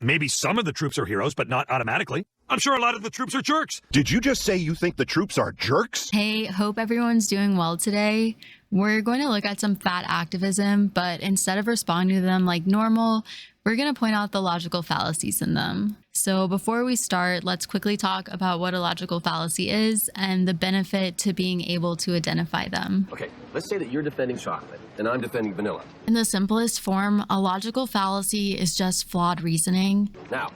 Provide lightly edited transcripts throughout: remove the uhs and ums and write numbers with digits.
Maybe some of the troops are heroes, but not automatically. I'm sure a lot of the troops are jerks. Did you just say you think the troops are jerks? Hey, hope everyone's doing well today. We're going to look at some fat activism, but instead of responding to them like normal, we're going to point out the logical fallacies in them. So before we start, let's quickly talk about what a logical fallacy is and the benefit to being able to identify them. Okay, let's say that you're defending chocolate and I'm defending vanilla. In the simplest form, a logical fallacy is just flawed reasoning. Now,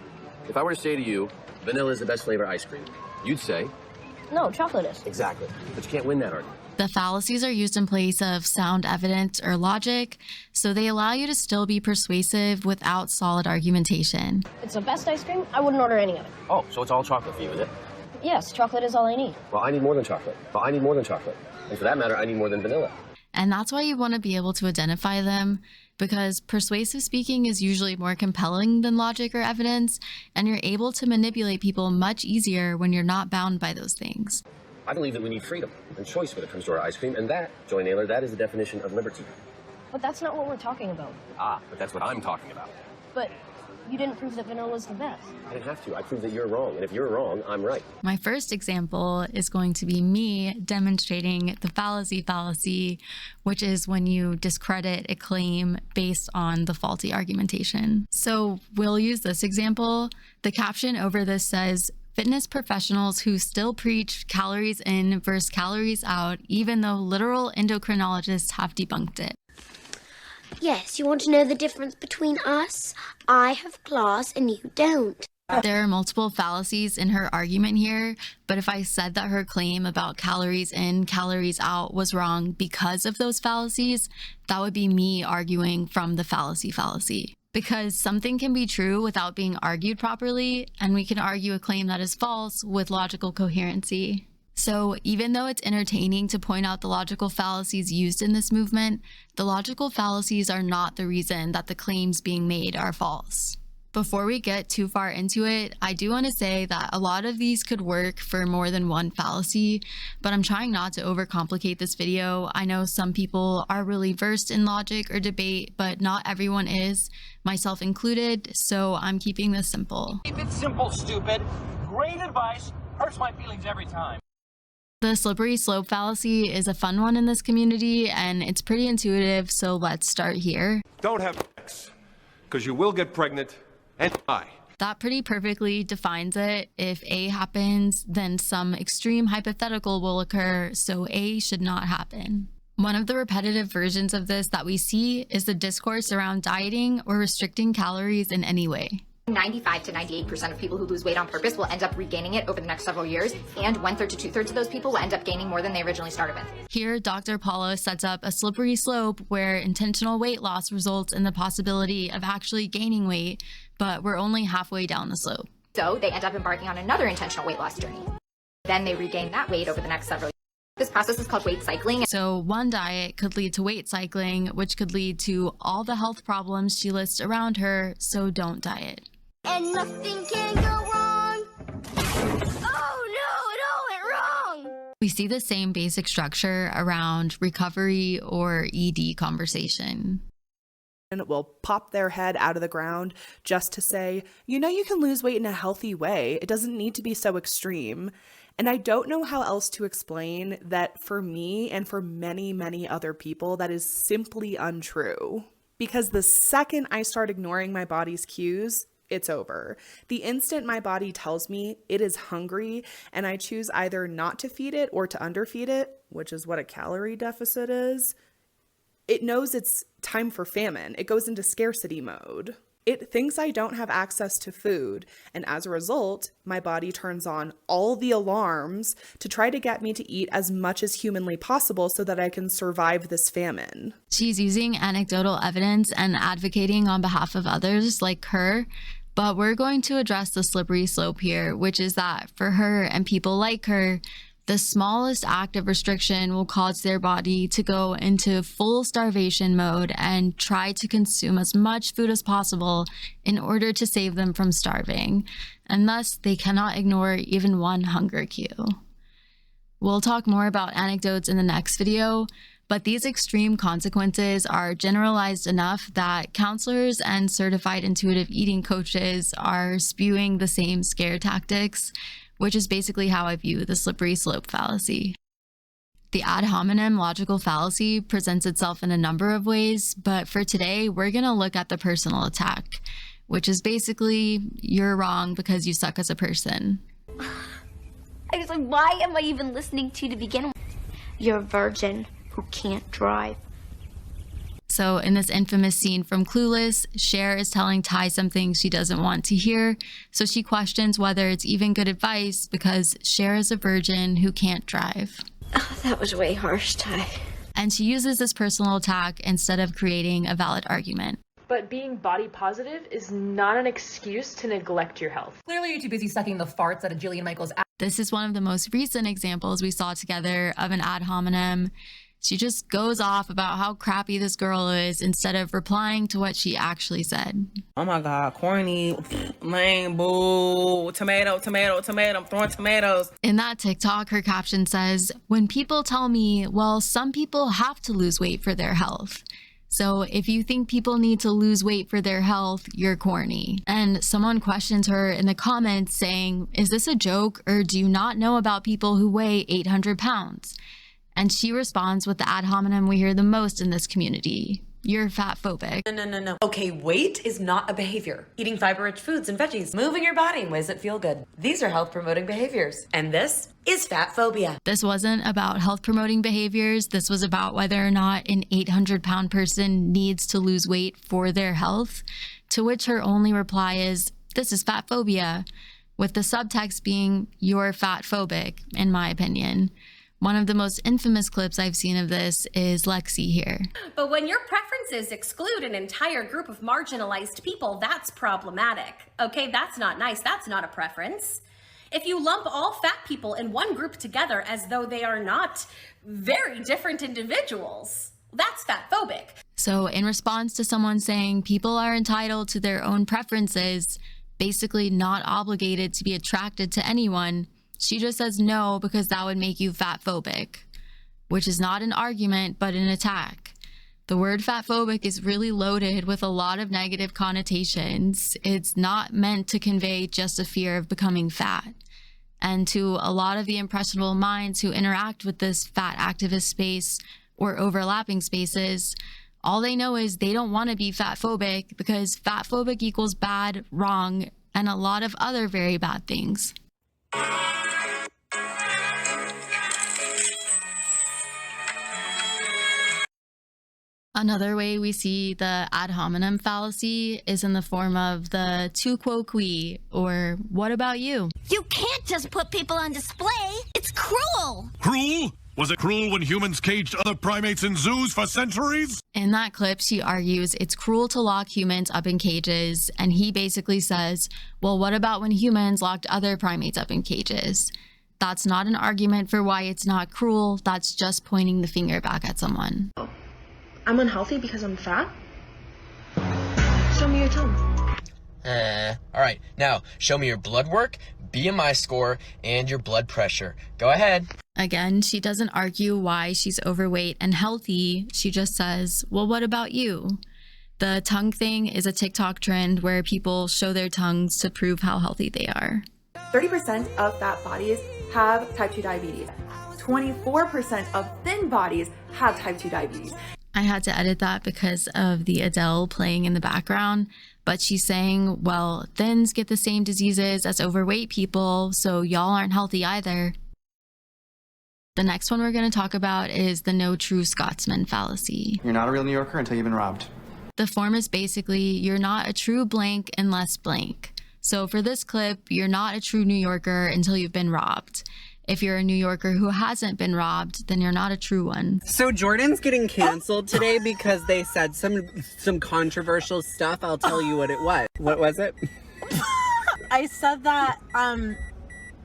if I were to say to you, vanilla is the best flavor ice cream, you'd say, no, chocolate is. Exactly, but you can't win that argument. The fallacies are used in place of sound evidence or logic, so they allow you to still be persuasive without solid argumentation. It's the best ice cream. I wouldn't order any of it. Oh, so it's all chocolate for you, is it? Yes, chocolate is all I need. Well, I need more than chocolate. Well, I need more than chocolate. And for that matter, I need more than vanilla. And that's why you want to be able to identify them, because persuasive speaking is usually more compelling than logic or evidence, and you're able to manipulate people much easier when you're not bound by those things. I believe that we need freedom and choice when it comes to our ice cream, and that, Joy Naylor, that is the definition of liberty. But that's not what we're talking about. Ah, but that's what I'm talking about. But you didn't prove that vanilla's the best. I didn't have to. I proved that you're wrong, and if you're wrong, I'm right. My first example is going to be me demonstrating the fallacy, which is when you discredit a claim based on the faulty argumentation. So we'll use this example. The caption over this says, "Fitness professionals who still preach calories in versus calories out, even though literal endocrinologists have debunked it." Yes, you want to know the difference between us? I have class and you don't. There are multiple fallacies in her argument here, but if I said that her claim about calories in, calories out was wrong because of those fallacies, that would be me arguing from the fallacy. Because something can be true without being argued properly, and we can argue a claim that is false with logical coherency. So even though it's entertaining to point out the logical fallacies used in this movement, the logical fallacies are not the reason that the claims being made are false. Before we get too far into it, I do want to say that a lot of these could work for more than one fallacy, but I'm trying not to overcomplicate this video. I know some people are really versed in logic or debate, but not everyone is, myself included, so I'm keeping this simple. Keep it simple, stupid. Great advice. Hurts my feelings every time. The slippery slope fallacy is a fun one in this community, and it's pretty intuitive, so let's start here. Don't have sex, because you will get pregnant and die. That pretty perfectly defines it. If A happens, then some extreme hypothetical will occur, so A should not happen. One of the repetitive versions of this that we see is the discourse around dieting or restricting calories in any way. 95 to 98% of people who lose weight on purpose will end up regaining it over the next several years, and 1/3 to 2/3 of those people will end up gaining more than they originally started with. Here, Dr. Paula sets up a slippery slope where intentional weight loss results in the possibility of actually gaining weight, but we're only halfway down the slope. So they end up embarking on another intentional weight loss journey. Then they regain that weight over the next several years. This process is called weight cycling. So one diet could lead to weight cycling, which could lead to all the health problems she lists around her, so don't diet. And nothing can go wrong. Oh no, it all went wrong. We see the same basic structure around recovery or ED conversation. Will pop their head out of the ground just to say, you know, you can lose weight in a healthy way. It doesn't need to be so extreme. And I don't know how else to explain that for me and for many, many other people, that is simply untrue. Because the second I start ignoring my body's cues, it's over. The instant my body tells me it is hungry and I choose either not to feed it or to underfeed it, which is what a calorie deficit is, it knows it's time for famine. It goes into scarcity mode. It thinks I don't have access to food, and as a result, my body turns on all the alarms to try to get me to eat as much as humanly possible so that I can survive this famine. She's using anecdotal evidence and advocating on behalf of others like her, but we're going to address the slippery slope here, which is that for her and people like her, the smallest act of restriction will cause their body to go into full starvation mode and try to consume as much food as possible in order to save them from starving, and thus they cannot ignore even one hunger cue. We'll talk more about anecdotes in the next video, But these extreme consequences are generalized enough that counselors and certified intuitive eating coaches are spewing the same scare tactics, which is basically how I view the slippery slope fallacy. The ad hominem logical fallacy presents itself in a number of ways, but for today, we're going to look at the personal attack, which is basically, you're wrong because you suck as a person. I was like, why am I even listening to you to begin with? You're a virgin who can't drive. So in this infamous scene from Clueless, Cher is telling Ty something she doesn't want to hear, so she questions whether it's even good advice because Cher is a virgin who can't drive. Oh, that was way harsh, Ty. And she uses this personal attack instead of creating a valid argument. But being body positive is not an excuse to neglect your health. Clearly you're too busy sucking the farts out of Jillian Michaels' ass. This is one of the most recent examples we saw together of an ad hominem. She just goes off about how crappy this girl is instead of replying to what she actually said. Oh my God, corny, lame, boo, tomato, tomato, tomato, I'm throwing tomatoes. In that TikTok, her caption says, "When people tell me, well, some people have to lose weight for their health. So if you think people need to lose weight for their health, you're corny." And someone questions her in the comments saying, "Is this a joke or do you not know about people who weigh 800 pounds? And she responds with the ad hominem we hear the most in this community. You're fat phobic. No. Okay, weight is not a behavior. Eating fiber-rich foods and veggies, moving your body in ways that feel good. These are health-promoting behaviors. And this is fat phobia. This wasn't about health-promoting behaviors. This was about whether or not an 800-pound person needs to lose weight for their health, to which her only reply is, "This is fat phobia," with the subtext being, "You're fat phobic," in my opinion. One of the most infamous clips I've seen of this is Lexi here. But when your preferences exclude an entire group of marginalized people, that's problematic. Okay, that's not nice. That's not a preference. If you lump all fat people in one group together as though they are not very different individuals, that's fat phobic. So in response to someone saying people are entitled to their own preferences, basically not obligated to be attracted to anyone, she just says no because that would make you fat phobic, which is not an argument, but an attack. The word fat phobic is really loaded with a lot of negative connotations. It's not meant to convey just a fear of becoming fat. And to a lot of the impressionable minds who interact with this fat activist space or overlapping spaces, all they know is they don't want to be fat phobic because fat phobic equals bad, wrong, and a lot of other very bad things. Another way we see the ad hominem fallacy is in the form of the Quo Que, or what about you? You can't just put people on display. It's cruel. Cruel? Was it cruel when humans caged other primates in zoos for centuries? In that clip, she argues it's cruel to lock humans up in cages, and he basically says, well, what about when humans locked other primates up in cages? That's not an argument for why it's not cruel. That's just pointing the finger back at someone. I'm unhealthy because I'm fat? Show me your tongue. All right, now show me your blood work, BMI score, and your blood pressure. Go ahead. Again, she doesn't argue why she's overweight and healthy. She just says, well, what about you? The tongue thing is a TikTok trend where people show their tongues to prove how healthy they are. 30% of fat bodies have type 2 diabetes. 24% of thin bodies have type 2 diabetes. I had to edit that because of the Adele playing in the background, but she's saying, well, thins get the same diseases as overweight people, so y'all aren't healthy either. The next one we're going to talk about is the no True Scotsman fallacy. You're not a real New Yorker until you've been robbed. The form is basically, you're not a true blank unless blank. So for this clip, you're not a true New Yorker until you've been robbed. If you're a New Yorker who hasn't been robbed, then you're not a true one. So Jordan's getting canceled today because they said some controversial stuff. I'll tell you what it was. What was it? I said that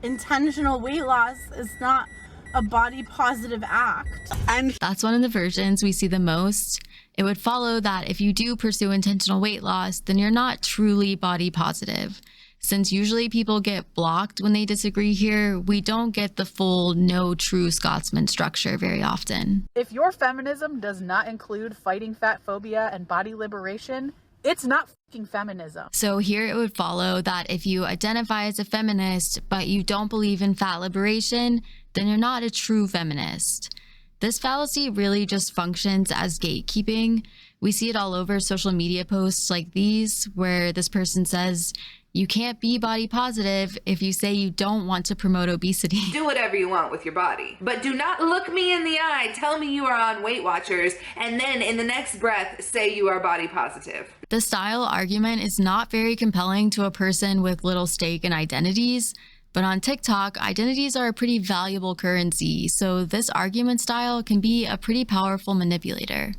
intentional weight loss is not a body positive act. And that's one of the versions we see the most. It would follow that if you do pursue intentional weight loss, then you're not truly body positive. Since usually people get blocked when they disagree here, we don't get the full no True Scotsman structure very often. If your feminism does not include fighting fat phobia and body liberation, it's not fucking feminism. So here it would follow that if you identify as a feminist, but you don't believe in fat liberation, then you're not a true feminist. This fallacy really just functions as gatekeeping. We see it all over social media posts like these, where this person says, you can't be body positive if you say you don't want to promote obesity. Do whatever you want with your body, but do not look me in the eye, tell me you are on Weight Watchers, and then in the next breath say you are body positive. The style argument is not very compelling to a person with little stake in identities, but on TikTok, identities are a pretty valuable currency, so this argument style can be a pretty powerful manipulator.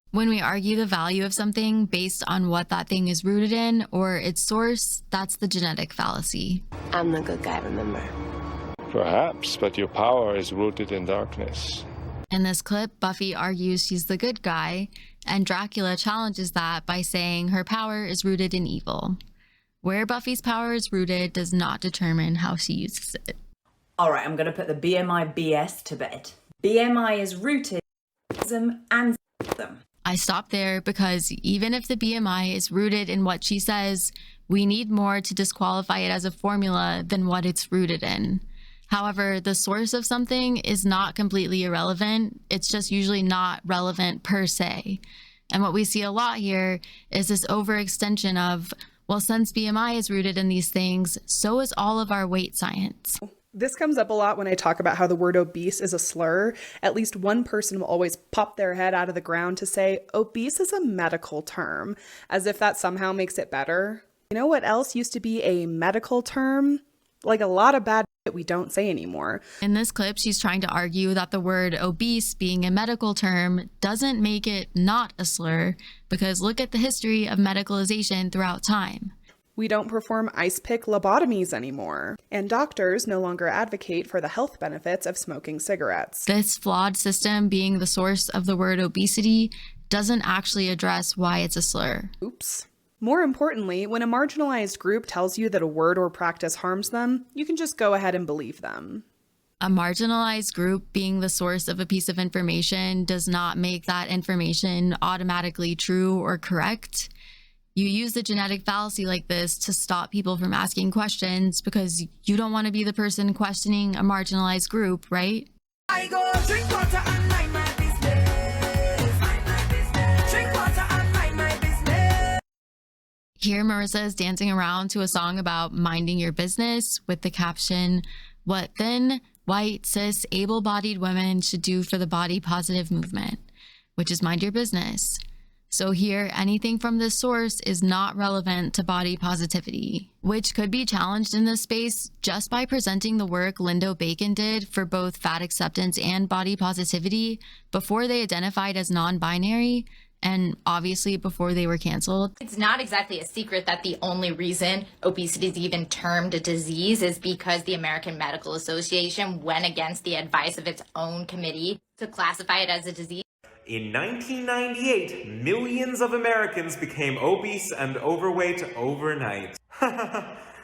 When we argue the value of something based on what that thing is rooted in or its source, that's the genetic fallacy. I'm the good guy, remember? Perhaps, but your power is rooted in darkness. In this clip, Buffy argues she's the good guy, and Dracula challenges that by saying her power is rooted in evil. Where Buffy's power is rooted does not determine how she uses it. All right, I'm going to put the BMI BS to bed. BMI is rooted in and them. I stop there because even if the BMI is rooted in what she says, we need more to disqualify it as a formula than what it's rooted in. However, the source of something is not completely irrelevant. It's just usually not relevant per se. And what we see a lot here is this overextension of, well, since BMI is rooted in these things, so is all of our weight science. This comes up a lot when I talk about how the word obese is a slur. At least one person will always pop their head out of the ground to say, obese is a medical term, as if that somehow makes it better. You know what else used to be a medical term? Like a lot of bad shit we don't say anymore. In this clip, she's trying to argue that the word obese being a medical term doesn't make it not a slur, because look at the history of medicalization throughout time. We don't perform ice pick lobotomies anymore, and doctors no longer advocate for the health benefits of smoking cigarettes. This flawed system being the source of the word obesity doesn't actually address why it's a slur. Oops. More importantly, when a marginalized group tells you that a word or practice harms them, you can just go ahead and believe them. A marginalized group being the source of a piece of information does not make that information automatically true or correct. You use the genetic fallacy like this to stop people from asking questions because you don't want to be the person questioning a marginalized group, right? I go drink water and mind my business. Mind my business. Drink water and mind my business. Here Marissa is dancing around to a song about minding your business with the caption, "What thin, white, cis, able-bodied women should do for the body positive movement," which is mind your business. So here, anything from this source is not relevant to body positivity, which could be challenged in this space just by presenting the work Lindo Bacon did for both fat acceptance and body positivity before they identified as non-binary, and obviously before they were canceled. It's not exactly a secret that the only reason obesity is even termed a disease is because the American Medical Association went against the advice of its own committee to classify it as a disease. In 1998, millions of Americans became obese and overweight overnight.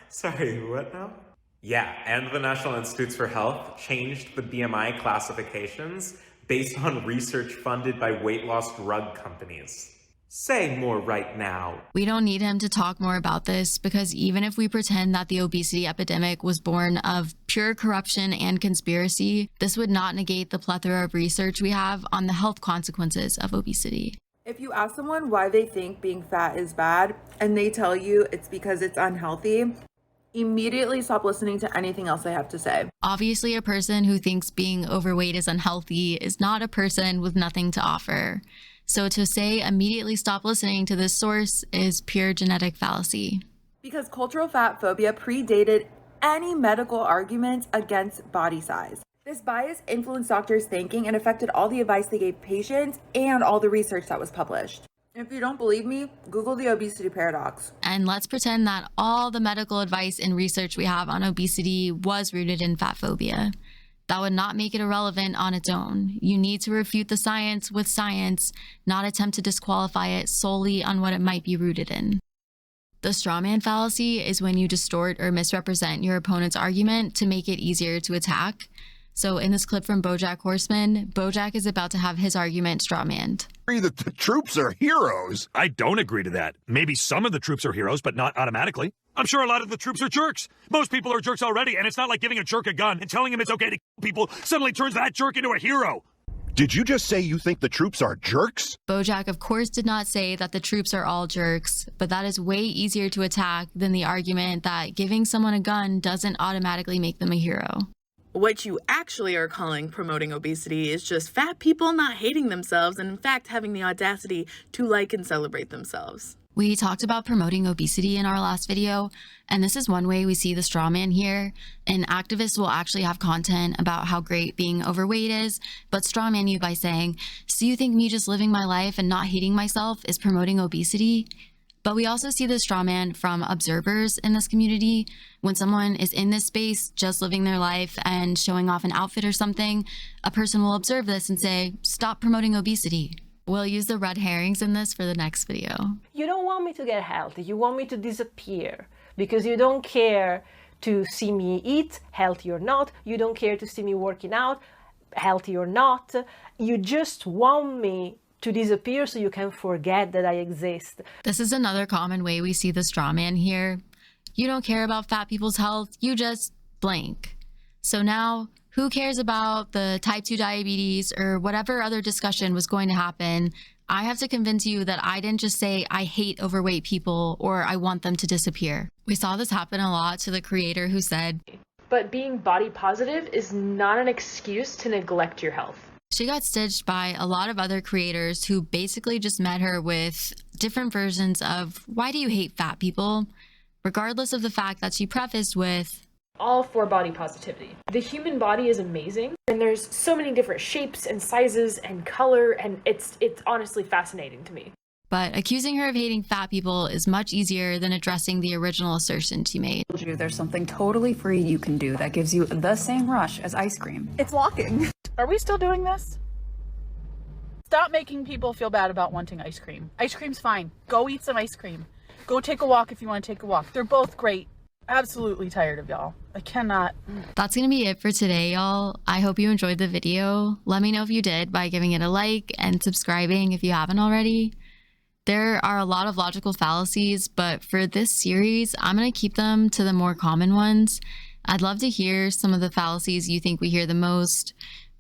Sorry, what now? Yeah, and the National Institutes for Health changed the BMI classifications based on research funded by weight loss drug companies. Say more right now. We don't need him to talk more about this because even if we pretend that the obesity epidemic was born of pure corruption and conspiracy, this would not negate the plethora of research we have on the health consequences of obesity. If you ask someone why they think being fat is bad and they tell you it's because it's unhealthy, immediately stop listening to anything else they have to say. Obviously, a person who thinks being overweight is unhealthy is not a person with nothing to offer. So to say immediately stop listening to this source is pure genetic fallacy. Because cultural fat phobia predated any medical arguments against body size. This bias influenced doctors' thinking and affected all the advice they gave patients and all the research that was published. If you don't believe me, Google the obesity paradox. And let's pretend that all the medical advice and research we have on obesity was rooted in fat phobia. That would not make it irrelevant on its own. You need to refute the science with science, not attempt to disqualify it solely on what it might be rooted in. The strawman fallacy is when you distort or misrepresent your opponent's argument to make it easier to attack. So in this clip from BoJack Horseman, BoJack is about to have his argument strawmanned. That the troops are heroes. I don't agree to that. Maybe some of the troops are heroes, but not automatically. I'm sure a lot of the troops are jerks. Most people are jerks already, and it's not like giving a jerk a gun and telling him it's okay to kill people suddenly turns that jerk into a hero. Did you just say you think the troops are jerks? BoJack, of course, did not say that the troops are all jerks, but that is way easier to attack than the argument that giving someone a gun doesn't automatically make them a hero. What you actually are calling promoting obesity is just fat people not hating themselves and in fact having the audacity to like and celebrate themselves. We talked about promoting obesity in our last video, and this is one way we see the straw man here. An activist will actually have content about how great being overweight is, but straw man you by saying, so you think me just living my life and not hating myself is promoting obesity? But we also see the straw man from observers in this community. When someone is in this space just living their life and showing off an outfit or something, a person will observe this and say, stop promoting obesity. We'll use the red herrings in this for the next video. You don't want me to get healthy. You want me to disappear because you don't care to see me eat, healthy or not. You don't care to see me working out, healthy or not. You just want me to disappear so you can forget that I exist. This is another common way we see the straw man here. You don't care about fat people's health, you just blank. So now, who cares about the type 2 diabetes or whatever other discussion was going to happen? I have to convince you that I didn't just say I hate overweight people or I want them to disappear. We saw this happen a lot to the creator who said, but being body positive is not an excuse to neglect your health. She got stitched by a lot of other creators who basically just met her with different versions of why do you hate fat people, regardless of the fact that she prefaced with, all for body positivity. The human body is amazing, and there's so many different shapes and sizes and color, and it's honestly fascinating to me. But accusing her of hating fat people is much easier than addressing the original assertion she made. There's something totally free you can do that gives you the same rush as ice cream. It's walking. Are we still doing this? Stop making people feel bad about wanting ice cream. Ice cream's fine. Go eat some ice cream. Go take a walk if you want to take a walk. They're both great. Absolutely tired of y'all. I cannot. That's gonna be it for today, y'all. I hope you enjoyed the video. Let me know if you did by giving it a like and subscribing if you haven't already. There are a lot of logical fallacies, but for this series, I'm gonna keep them to the more common ones. I'd love to hear some of the fallacies you think we hear the most,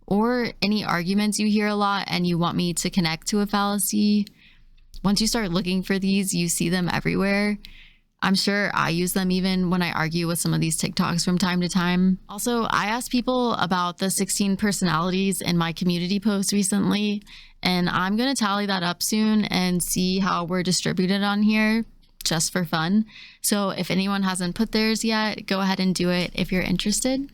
or any arguments you hear a lot and you want me to connect to a fallacy. Once you start looking for these, you see them everywhere. I'm sure I use them even when I argue with some of these TikToks from time to time. Also, I asked people about the 16 personalities in my community post recently, and I'm gonna tally that up soon and see how we're distributed on here, just for fun. So if anyone hasn't put theirs yet, go ahead and do it if you're interested.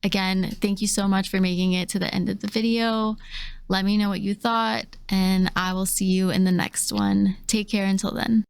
Again, thank you so much for making it to the end of the video. Let me know what you thought, and I will see you in the next one. Take care until then.